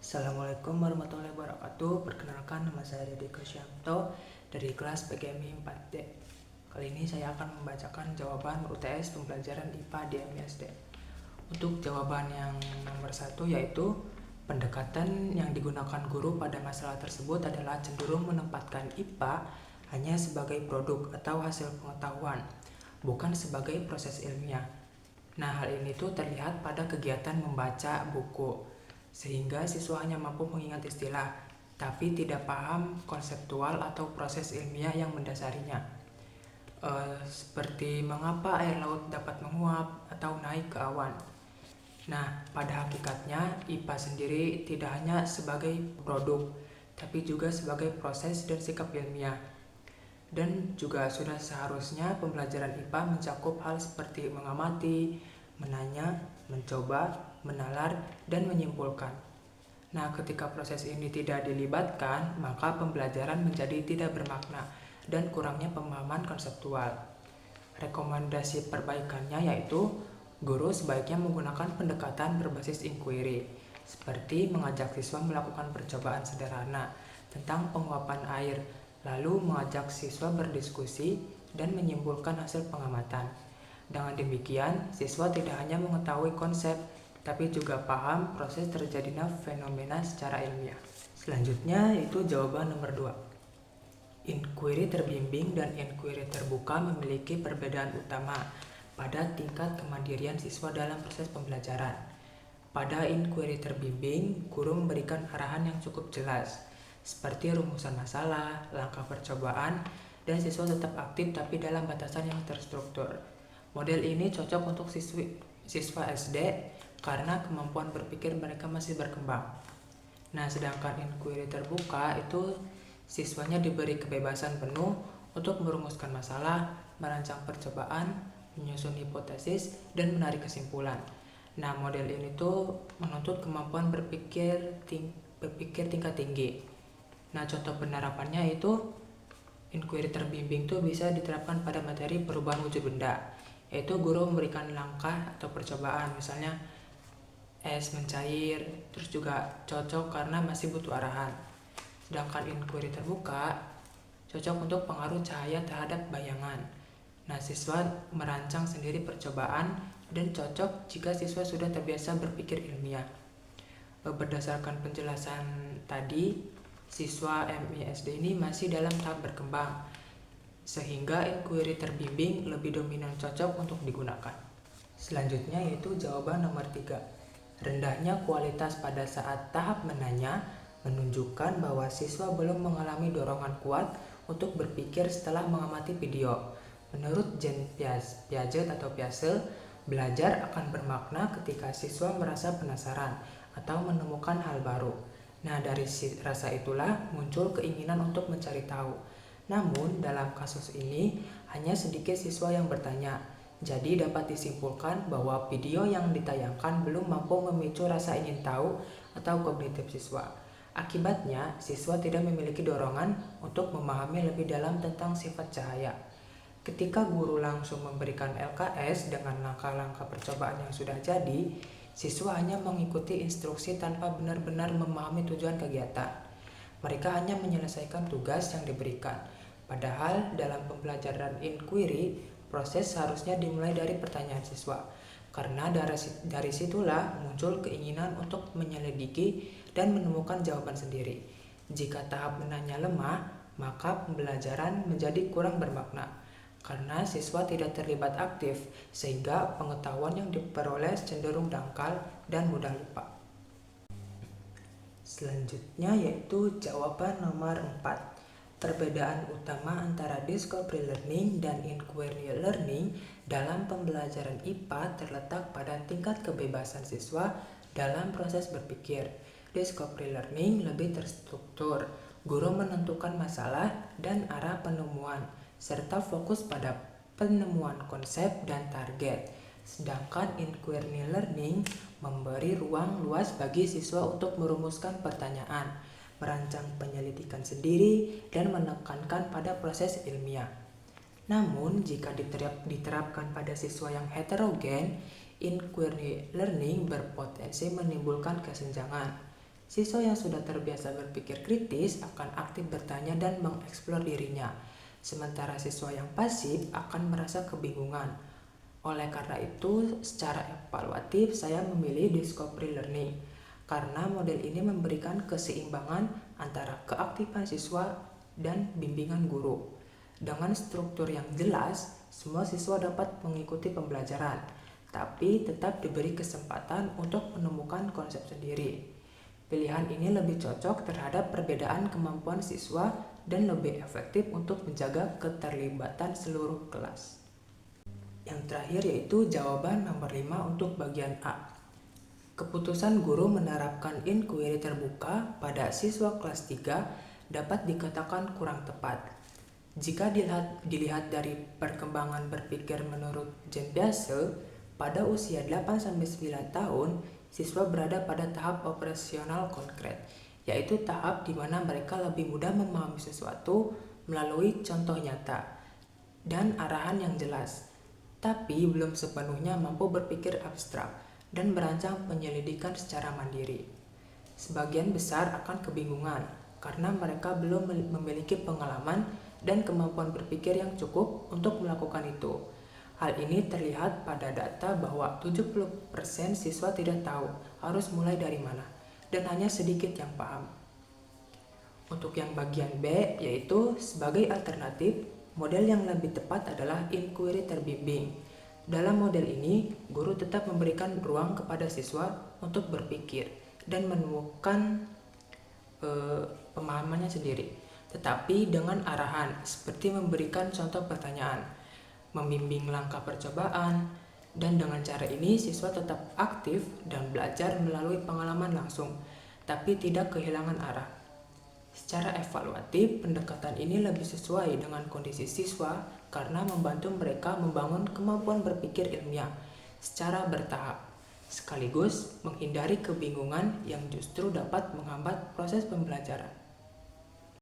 Assalamualaikum warahmatullahi wabarakatuh. Perkenalkan, nama saya Deddy Kusyanto dari kelas PGMI 4D. Kali ini saya akan membacakan jawaban UTS pembelajaran IPA di MISD. Untuk jawaban yang nomor 1 yaitu pendekatan yang digunakan guru pada masalah tersebut adalah cenderung menempatkan IPA hanya sebagai produk atau hasil pengetahuan, bukan sebagai proses ilmiah. Nah, hal ini tuh terlihat pada kegiatan membaca buku, sehingga siswa hanya mampu mengingat istilah, tapi tidak paham konseptual atau proses ilmiah yang mendasarinya. Seperti mengapa air laut dapat menguap atau naik ke awan. Nah, pada hakikatnya IPA sendiri tidak hanya sebagai produk, tapi juga sebagai proses dan sikap ilmiah. Dan juga sudah seharusnya pembelajaran IPA mencakup hal seperti mengamati, menanya, mencoba, menalar, dan menyimpulkan. Nah, ketika proses ini tidak dilibatkan, maka pembelajaran menjadi tidak bermakna dan kurangnya pemahaman konseptual. Rekomendasi perbaikannya yaitu guru sebaiknya menggunakan pendekatan berbasis inquiry, seperti mengajak siswa melakukan percobaan sederhana tentang penguapan air, lalu mengajak siswa berdiskusi dan menyimpulkan hasil pengamatan. Dengan demikian, siswa tidak hanya mengetahui konsep, tapi juga paham proses terjadinya fenomena secara ilmiah. Selanjutnya yaitu jawaban nomor 2. Inquiry terbimbing dan inquiry terbuka memiliki perbedaan utama pada tingkat kemandirian siswa dalam proses pembelajaran. Pada inquiry terbimbing, guru memberikan arahan yang cukup jelas, seperti rumusan masalah, langkah percobaan, dan siswa tetap aktif tapi dalam batasan yang terstruktur. Model ini cocok untuk siswa SD karena kemampuan berpikir mereka masih berkembang. Nah, sedangkan inquiry terbuka itu siswanya diberi kebebasan penuh untuk merumuskan masalah, merancang percobaan, menyusun hipotesis, dan menarik kesimpulan. Nah, model ini tuh menuntut kemampuan berpikir tingkat tinggi. Nah, contoh penerapannya itu inquiry terbimbing tuh bisa diterapkan pada materi perubahan wujud benda, yaitu guru memberikan langkah atau percobaan, misalnya es mencair, terus juga cocok karena masih butuh arahan. Sedangkan inquiry terbuka cocok untuk pengaruh cahaya terhadap bayangan. Nah, siswa merancang sendiri percobaan dan cocok jika siswa sudah terbiasa berpikir ilmiah. Berdasarkan penjelasan tadi, siswa MISD ini masih dalam tahap berkembang, sehingga inquiry terbimbing lebih dominan cocok untuk digunakan. Selanjutnya yaitu jawaban nomor 3. Rendahnya kualitas pada saat tahap menanya menunjukkan bahwa siswa belum mengalami dorongan kuat untuk berpikir setelah mengamati video. Menurut Jean Piaget atau Piaget, belajar akan bermakna ketika siswa merasa penasaran atau menemukan hal baru. Nah, dari rasa itulah muncul keinginan untuk mencari tahu. Namun, dalam kasus ini hanya sedikit siswa yang bertanya. Jadi dapat disimpulkan bahwa video yang ditayangkan belum mampu memicu rasa ingin tahu atau kognitif siswa. Akibatnya, siswa tidak memiliki dorongan untuk memahami lebih dalam tentang sifat cahaya. Ketika guru langsung memberikan LKS dengan langkah-langkah percobaan yang sudah jadi, siswa hanya mengikuti instruksi tanpa benar-benar memahami tujuan kegiatan. Mereka hanya menyelesaikan tugas yang diberikan. Padahal dalam pembelajaran inquiry, proses seharusnya dimulai dari pertanyaan siswa. Karena dari situlah muncul keinginan untuk menyelidiki dan menemukan jawaban sendiri. Jika tahap menanya lemah, maka pembelajaran menjadi kurang bermakna. Karena siswa tidak terlibat aktif, sehingga pengetahuan yang diperoleh cenderung dangkal dan mudah lupa. Selanjutnya yaitu jawaban nomor 4. Perbedaan utama antara discovery learning dan inquiry learning dalam pembelajaran IPA terletak pada tingkat kebebasan siswa dalam proses berpikir. Discovery learning lebih terstruktur. Guru menentukan masalah dan arah penemuan, serta fokus pada penemuan konsep dan target. Sedangkan inquiry learning memberi ruang luas bagi siswa untuk merumuskan pertanyaan, merancang penyelidikan sendiri, dan menekankan pada proses ilmiah. Namun, jika diterapkan pada siswa yang heterogen, inquiry learning berpotensi menimbulkan kesenjangan. Siswa yang sudah terbiasa berpikir kritis akan aktif bertanya dan mengeksplor dirinya, sementara siswa yang pasif akan merasa kebingungan. Oleh karena itu, secara evaluatif saya memilih discovery learning karena model ini memberikan keseimbangan antara keaktifan siswa dan bimbingan guru. Dengan struktur yang jelas, semua siswa dapat mengikuti pembelajaran, tapi tetap diberi kesempatan untuk menemukan konsep sendiri. Pilihan ini lebih cocok terhadap perbedaan kemampuan siswa dan lebih efektif untuk menjaga keterlibatan seluruh kelas. Yang terakhir yaitu jawaban nomor 5 untuk bagian A. Keputusan guru menerapkan inquiry terbuka pada siswa kelas 3 dapat dikatakan kurang tepat. Jika dilihat dari perkembangan berpikir menurut Jean Piaget, pada usia 8-9 tahun, siswa berada pada tahap operasional konkret, yaitu tahap di mana mereka lebih mudah memahami sesuatu melalui contoh nyata dan arahan yang jelas, tapi belum sepenuhnya mampu berpikir abstrak dan merancang penyelidikan secara mandiri. Sebagian besar akan kebingungan karena mereka belum memiliki pengalaman dan kemampuan berpikir yang cukup untuk melakukan itu. Hal ini terlihat pada data bahwa 70% siswa tidak tahu harus mulai dari mana dan hanya sedikit yang paham. Untuk yang bagian B, yaitu sebagai alternatif, model yang lebih tepat adalah inquiry terbimbing. Dalam model ini, guru tetap memberikan ruang kepada siswa untuk berpikir dan menemukan pemahamannya sendiri, tetapi dengan arahan seperti memberikan contoh pertanyaan, membimbing langkah percobaan, dan dengan cara ini siswa tetap aktif dan belajar melalui pengalaman langsung, tapi tidak kehilangan arah. Secara evaluatif, pendekatan ini lebih sesuai dengan kondisi siswa karena membantu mereka membangun kemampuan berpikir ilmiah secara bertahap, sekaligus menghindari kebingungan yang justru dapat menghambat proses pembelajaran.